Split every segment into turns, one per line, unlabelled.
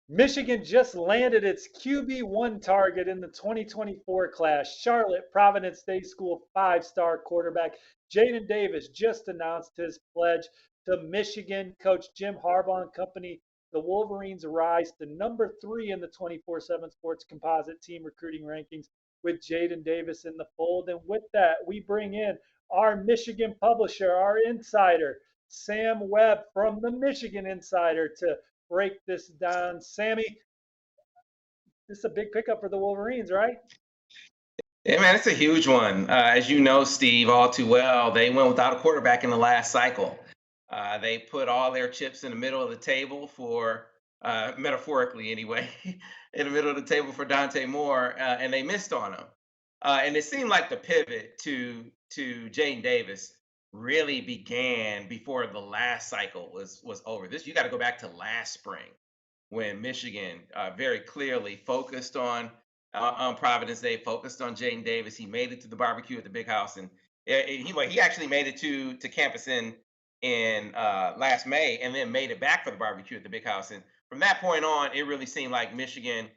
Michigan just landed its QB1 target in the 2024 class. Charlotte Providence Day School five-star quarterback Jadyn Davis just announced his pledge to Michigan. Coach Jim Harbaugh and company, the Wolverines rise to number 3 in the 24/7 Sports Composite team recruiting rankings with Jadyn Davis in the fold. And with that, we bring in our Michigan publisher, our insider, Sam Webb from the Michigan Insider to break this down. Sammy, this is a big pickup for the Wolverines, right?
Yeah, man, it's a huge one. As you know, Steve, all too well, they went without a quarterback in the last cycle. They put all their chips in the middle of the table for, metaphorically anyway, in the middle of the table for Dante Moore, and they missed on him. And it seemed like the pivot to Jane Davis really began before the last cycle was over. This you got to go back to last spring when Michigan very clearly focused on Providence Day, focused on Jadyn Davis. He made it to the barbecue at the big house, and he actually made it to campus in last May, and then made it back for the barbecue at the big house. And from that point on, it really seemed like Michigan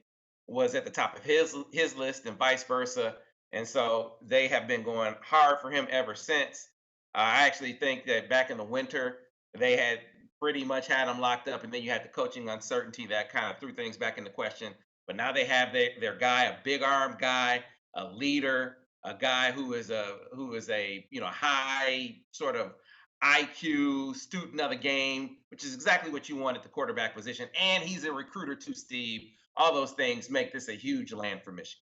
was at the top of his list, and vice versa. And so they have been going hard for him ever since. I actually think that back in the winter, they had pretty much had him locked up, and then you had the coaching uncertainty that kind of threw things back into question. But now they have their guy, a big arm guy, a leader, a guy who is a high sort of IQ student of the game, which is exactly what you want at the quarterback position. And he's a recruiter too, Steve. All those things make this a huge land for Michigan.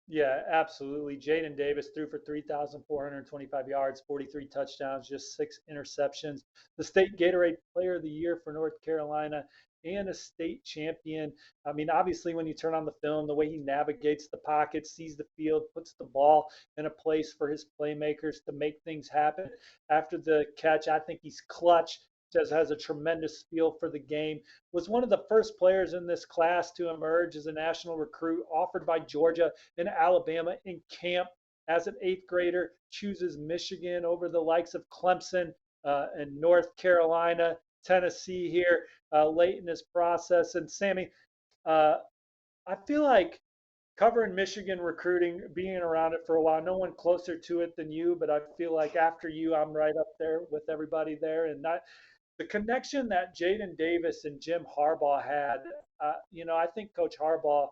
Yeah, absolutely. Jadyn Davis threw for 3,425 yards, 43 touchdowns, just 6 interceptions. The state Gatorade Player of the Year for North Carolina and a state champion. I mean, obviously, when you turn on the film, the way he navigates the pocket, sees the field, puts the ball in a place for his playmakers to make things happen. After the catch, I think he's clutch. Just has a tremendous feel for the game. Was one of the first players in this class to emerge as a national recruit offered by Georgia and Alabama in camp as an eighth grader, chooses Michigan over the likes of Clemson and North Carolina, Tennessee here late in his process. And Sammy, uh, I feel like covering Michigan recruiting, being around it for a while, no one closer to it than you, but I feel like after you, I'm right up there with everybody there. And not, the connection that Jadyn Davis and Jim Harbaugh had, I think Coach Harbaugh,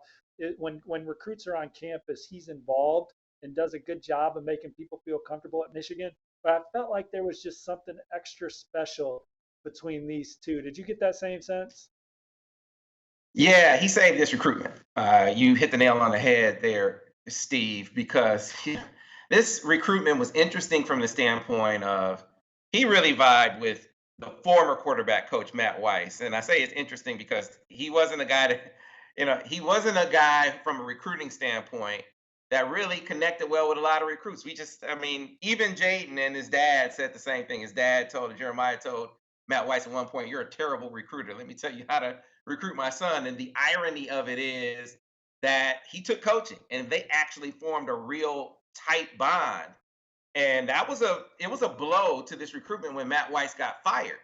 when recruits are on campus, he's involved and does a good job of making people feel comfortable at Michigan. But I felt like there was just something extra special between these two. Did you get that same sense?
Yeah, he saved this recruitment. You hit the nail on the head there, Steve, because this recruitment was interesting from the standpoint of he really vibed with the former quarterback coach Matt Weiss. And I say it's interesting because he wasn't a guy that, he wasn't a guy from a recruiting standpoint that really connected well with a lot of recruits. I mean, even Jaden and his dad said the same thing. His dad Jeremiah told Matt Weiss at one point, "You're a terrible recruiter. Let me tell you how to recruit my son." And the irony of it is that he took coaching and they actually formed a real tight bond. And it was a blow to this recruitment when Matt Weiss got fired.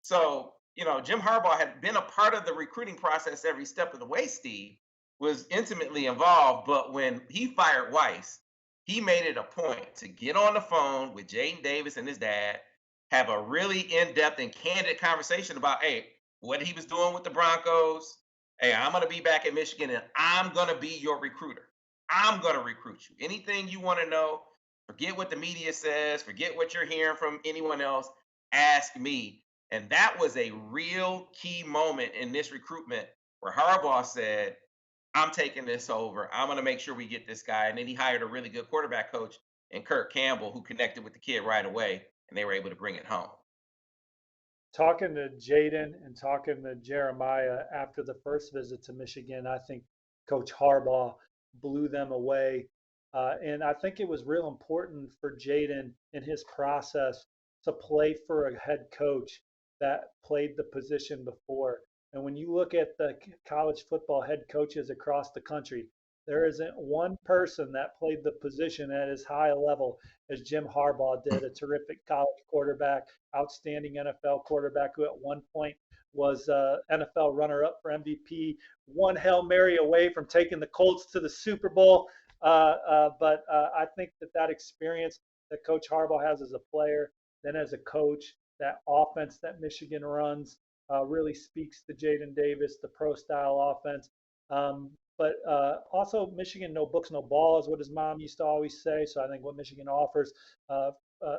So, Jim Harbaugh had been a part of the recruiting process every step of the way, Steve, was intimately involved. But when he fired Weiss, he made it a point to get on the phone with Jadyn Davis and his dad, have a really in-depth and candid conversation about, hey, what he was doing with the Broncos. Hey, I'm going to be back at Michigan and I'm going to be your recruiter. I'm going to recruit you. Anything you want to know, forget what the media says, forget what you're hearing from anyone else, ask me. And that was a real key moment in this recruitment where Harbaugh said, I'm taking this over. I'm going to make sure we get this guy. And then he hired a really good quarterback coach in Kirk Campbell who connected with the kid right away and they were able to bring it home.
Talking to Jadyn and talking to Jeremiah after the first visit to Michigan, I think Coach Harbaugh blew them away. And I think it was real important for Jadyn in his process to play for a head coach that played the position before. And when you look at the college football head coaches across the country, there isn't one person that played the position at as high a level as Jim Harbaugh did, a terrific college quarterback, outstanding NFL quarterback who at one point was NFL runner-up for MVP, one Hail Mary away from taking the Colts to the Super Bowl. But I think that experience that Coach Harbaugh has as a player, then as a coach, that offense that Michigan runs really speaks to Jadyn Davis, the pro-style offense. But also, Michigan, no books, no balls, what his mom used to always say. So I think what Michigan offers uh,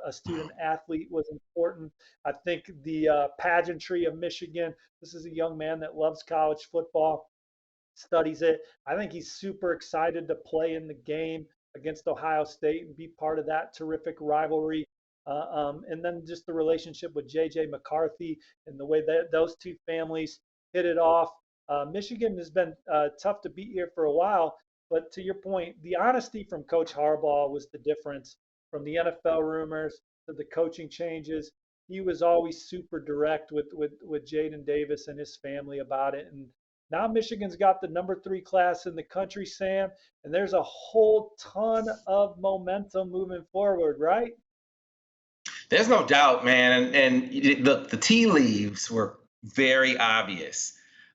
a student athlete was important. I think the pageantry of Michigan. This is a young man that loves college football, studies it. I think he's super excited to play in the game against Ohio State and be part of that terrific rivalry. And then just the relationship with JJ McCarthy and the way that those two families hit it off. Michigan has been tough to beat here for a while, but to your point, the honesty from Coach Harbaugh was the difference from the NFL rumors to the coaching changes. He was always super direct with Jadyn Davis and his family about it, and now Michigan's got the number 3 class in the country, Sam, and there's a whole ton of momentum moving forward, right?
There's no doubt, man. And the tea leaves were very obvious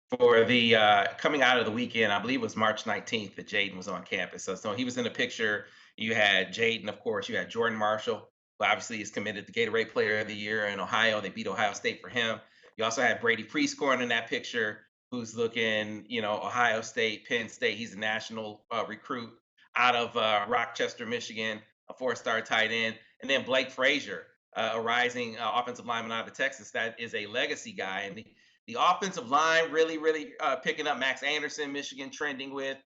for the coming out of the weekend. I believe it was March 19th that Jadyn was on campus. So he was in the picture. You had Jadyn, of course. You had Jordan Marshall, who obviously is committed to Gatorade Player of the Year in Ohio. They beat Ohio State for him. You also had Brady Prescorn in that picture, who's looking, Ohio State, Penn State. He's a national recruit out of Rochester, Michigan, a 4-star tight end. And then Blake Frazier, a rising offensive lineman out of Texas, that is a legacy guy. And the offensive line really, really picking up. Max Anderson, Michigan, trending with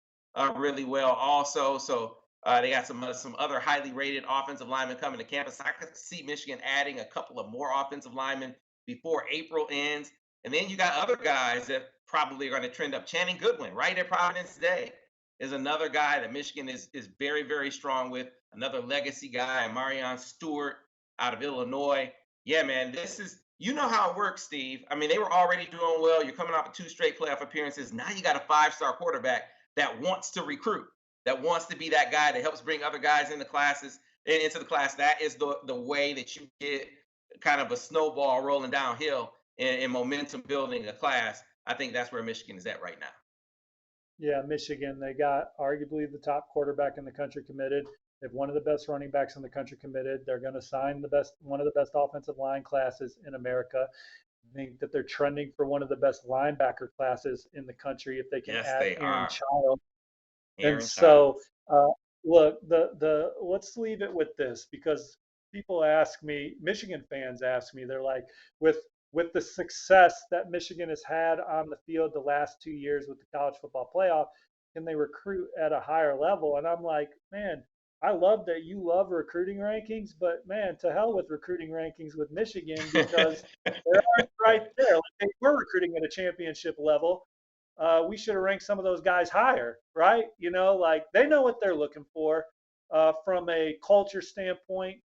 really well also. So they got some other highly rated offensive linemen coming to campus. I could see Michigan adding a couple of more offensive linemen before April ends. And then you got other guys that probably are going to trend up. Channing Goodwin, right at Providence Day, is another guy that Michigan is very, very strong with. Another legacy guy, Marion Stewart out of Illinois. Yeah, man, this is, how it works, Steve. I mean, they were already doing well. You're coming off of 2 straight playoff appearances. Now you got a 5-star quarterback that wants to recruit, that wants to be that guy that helps bring other guys into the class. That is the way that you get kind of a snowball rolling downhill and momentum building a class. I think that's where Michigan is at right now.
Yeah, Michigan, they got arguably the top quarterback in the country committed. They have one of the best running backs in the country committed. They're going to sign one of the best offensive line classes in America. I think that they're trending for one of the best linebacker classes in the country if they can
Yes,
add
they
Aaron
are.
Child. And
Aaron
so,
Childs.
look, the let's leave it with this because people ask me, Michigan fans ask me, they're like, with with the success that Michigan has had on the field the last 2 years with the college football playoff, can they recruit at a higher level? And I'm like, man, I love that you love recruiting rankings, but man, to hell with recruiting rankings with Michigan because they're already right there. Like they were recruiting at a championship level. We should have ranked some of those guys higher, right? Like they know what they're looking for from a culture standpoint.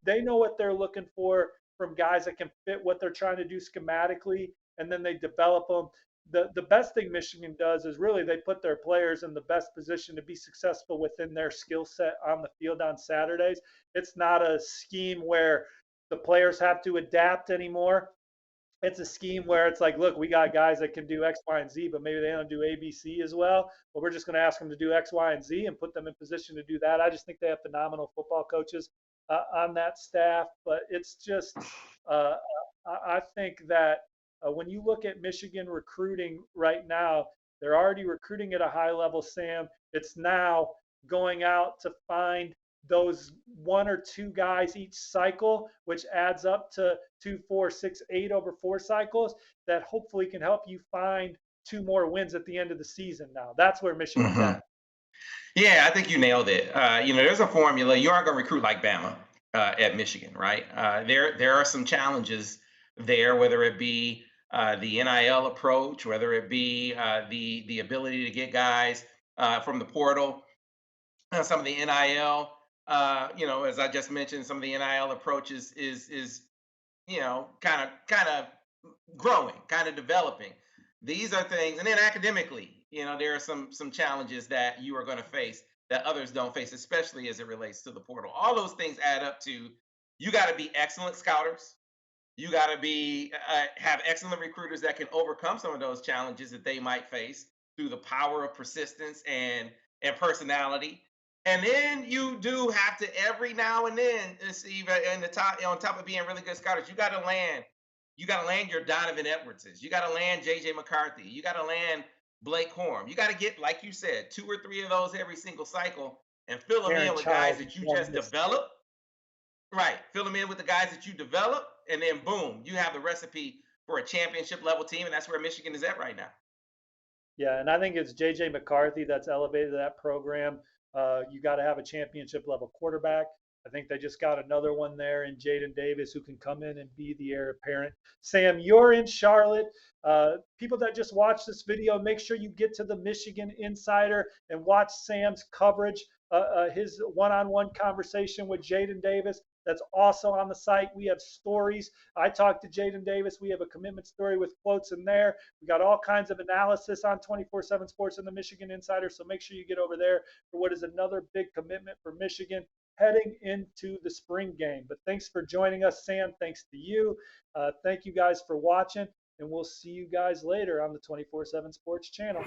They know what they're looking for from guys that can fit what they're trying to do schematically, and then they develop them. The best thing Michigan does is really they put their players in the best position to be successful within their skill set on the field on Saturdays. It's not a scheme where the players have to adapt anymore. It's a scheme where it's like, look, we got guys that can do X, Y, and Z, but maybe they don't do A, B, C as well. But we're just going to ask them to do X, Y, and Z and put them in position to do that. I just think they have phenomenal football coaches on that staff. But it's just, uh, I think that when you look at Michigan recruiting right now, they're already recruiting at a high level, Sam. It's now going out to find those 1 or 2 guys each cycle, which adds up to 2, 4, 6, 8 over 4 cycles that hopefully can help you find 2 more wins at the end of the season. Now that's where Michigan's
Hmm.
at.
Yeah, I think you nailed it. There's a formula. You aren't going to recruit like Bama at Michigan, right? There are some challenges there, whether it be the NIL approach, whether it be the ability to get guys from the portal, some of the NIL. As I just mentioned, some of the NIL approaches is kind of growing, kind of developing. These are things, and then academically, there are some challenges that you are going to face that others don't face, especially as it relates to the portal. All those things add up to you got to be excellent scouters. You got to be have excellent recruiters that can overcome some of those challenges that they might face through the power of persistence and personality. And then you do have to every now and then, Steve, in the top on top of being really good scouts, you got to land. You got to land your Donovan Edwardses. You got to land JJ McCarthy. You got to land Blake Corum. You got to get, like you said, 2 or 3 of those every single cycle and fill them
Aaron
in with guys
Child
that you
won
just
this.
develop. Right. Fill them in with the guys that you develop, and then boom, you have the recipe for a championship level team, and that's where Michigan is at right now.
Yeah, and I think it's JJ McCarthy that's elevated that program. You got to have a championship level quarterback. I think they just got another one there in Jadyn Davis who can come in and be the heir apparent. Sam, you're in Charlotte. People that just watch this video, make sure you get to the Michigan Insider and watch Sam's coverage, his one-on-one conversation with Jadyn Davis. That's also on the site. We have stories. I talked to Jadyn Davis. We have a commitment story with quotes in there. We got all kinds of analysis on 24/7 Sports and the Michigan Insider. So make sure you get over there for what is another big commitment for Michigan heading into the spring game. But thanks for joining us, Sam. Thanks to you. Thank you guys for watching, and we'll see you guys later on the 24/7 Sports channel.